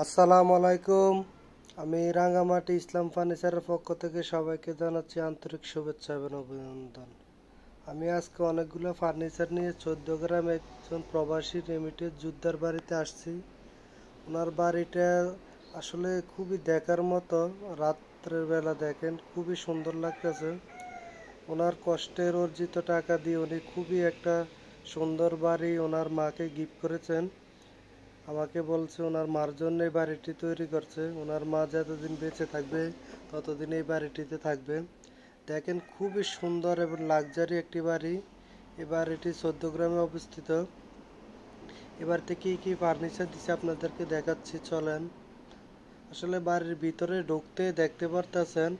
আসসালামু আলাইকুম। আমি রাঙ্গামাটি ইসলাম ফার্নিচারের পক্ষ থেকে সবাইকে জানাচ্ছি আন্তরিক শুভেচ্ছা এবং অভিনন্দন। আমি আজকে অনেকগুলো ফার্নিচার নিয়ে 14 গ্রাম একজন প্রবাসী রেমিটেড যোদ্ধার বাড়িতে আসছি। ওনার বাড়িটা আসলে খুবই দেখার মতো। রাত্রের বেলা দেখেন খুবই সুন্দর লাগতেছে। ওনার কষ্টের অর্জিত টাকা দিয়ে উনি খুবই একটা সুন্দর বাড়ি ওনার মাকে গিফট করেছেন। আমাকে বলছে ওনার মার জন্য এই বাড়িটি তৈরি করছে। ওনার মা যতদিন বেঁচে থাকবে ততদিন এই বাড়িটিতে থাকবে। দেখেন খুবই সুন্দর এবং লাক্সারি একটি বাড়ি। এই বাড়িটি 14 গ্রামে অবস্থিত। এবারতে কি কি ফার্নিচার দিচ্ছে আপনাদেরকে দেখাচ্ছি, চলেন। আসলে বাড়ির ভিতরে ঢুকতে দেখতে পারতেছেন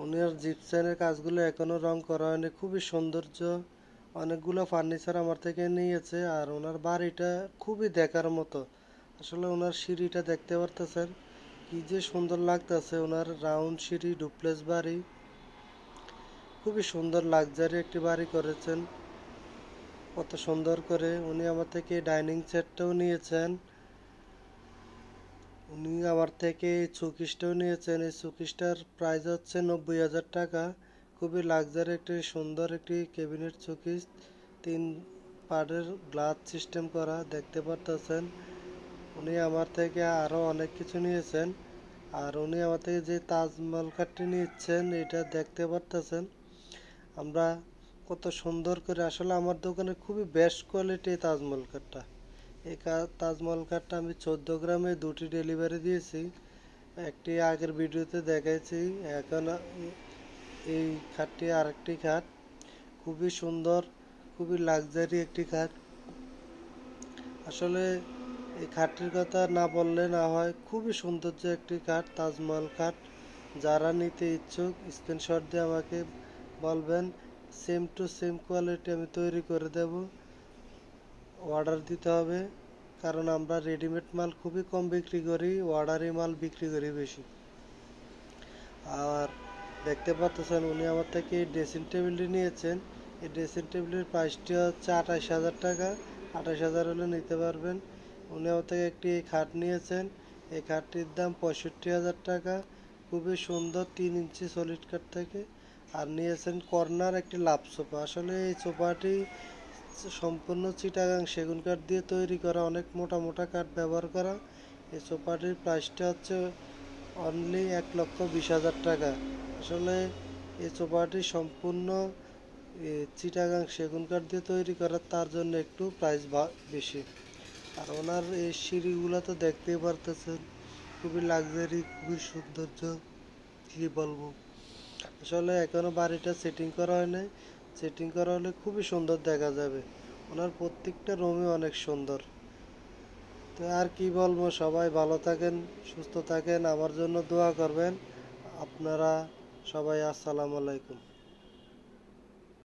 ওনার জিপসানের কাজগুলো এখনো রং করা হয়নি। খুবই সৌন্দর্য, অনেকগুলো ফার্নিচার আমার থেকে নিয়েছে। আর ওনার বাড়িটা খুবই দেখার মতো। আসলে ওনার সিঁড়িটা দেখতে পারতেছেন কি যে সুন্দর লাগতেছে। ওনার রাউন্ড সিঁড়ি, ডুপ্লেক্স বাড়ি, খুবই সুন্দর লাক্সারি একটি বাড়ি করেছেন কত সুন্দর করে। উনি আমার থেকে ডাইনিং সেটটাও নিয়েছেন। উনি আমার থেকে এই শোকেসটাও নিয়েছেন। এই শোকেসটার প্রাইস হচ্ছে 90,000 টাকা। খুবই লাক্সারি একটি সুন্দর একটি ক্যাবিনেট শোকেস, 3 পার্টের গ্লাস সিস্টেম করা, দেখতে পারতেছেন। উনি আমার থেকে আরও অনেক কিছু নিয়েছেন। আর উনি আমার থেকে যে তাজমহল কাঠটি নিচ্ছেন এটা দেখতে পারতেছেন আমরা কত সুন্দর করে। আসলে আমার দোকানে খুবই বেস্ট কোয়ালিটি এই তাজমহল কাঠটা। এই তাজমহল কাঠটা আমি 14 গ্রামে 2টি ডেলিভারি দিয়েছি। একটি আগের ভিডিওতে দেখাইছি। এখন এই খাটটি আরেকটি খাট, খুবই সুন্দর, খুবই লাক্সারি একটি খাট। আসলে এই খাটটির কথা না বললে না হয়, খুবই সৌন্দর্য একটি খাট, তাজমহল খাট। যারা নিতে ইচ্ছুক স্ক্রিনশট দিয়ে আমাকে বলবেন, সেম টু সেম কোয়ালিটি আমি তৈরি করে দেব। অর্ডার দিতে হবে, কারণ আমরা রেডিমেড মাল খুবই কম বিক্রি করি, অর্ডারি মাল বিক্রি করি বেশি। আর দেখতে পাচ্ছেন উনি আমার থেকে এই ড্রেসিং টেবিলটি নিয়েছেন। এই ড্রেসিং টেবিলের প্রাইসটি হচ্ছে 28,000 টাকা। 28,000 হলে নিতে পারবেন। উনি আমার থেকে একটি খাট নিয়েছেন। এই খাটটির দাম 65,000 টাকা। খুবই সুন্দর, 3 ইঞ্চি সলিড কাঠ থেকে। আর নিয়েছেন কর্নার একটি লাভ সোফা। আসলে এই সোফাটি সম্পূর্ণ চিটাগাং সেগুন কাঠ দিয়ে তৈরি করা, অনেক মোটা মোটা কাঠ ব্যবহার করা। এই সোফাটির প্রাইসটা হচ্ছে অনলি 1,20,000 টাকা। আসলে এই সোফাটি সম্পূর্ণ চিটাগাং সেগুন কাঠ দিয়ে তৈরি করা, তার জন্য একটু প্রাইস বেশি। আর ওনার এই সিঁড়িগুলো তো দেখতেই পারতেছেন, খুবই লাক্সারি, খুবই সৌন্দর্য, কি বলবো। আসলে এখনো বাড়িটা সেটিং করা হয় নাই। সেটিং করা হলে খুবই সুন্দর দেখা যাবে। ওনার প্রত্যেকটা রুমই অনেক সুন্দর। তো আর কি বলবো, সবাই ভালো থাকেন, সুস্থ থাকেন, আমার জন্য দোয়া করবেন আপনারা সবাই। আসসালামু আলাইকুম।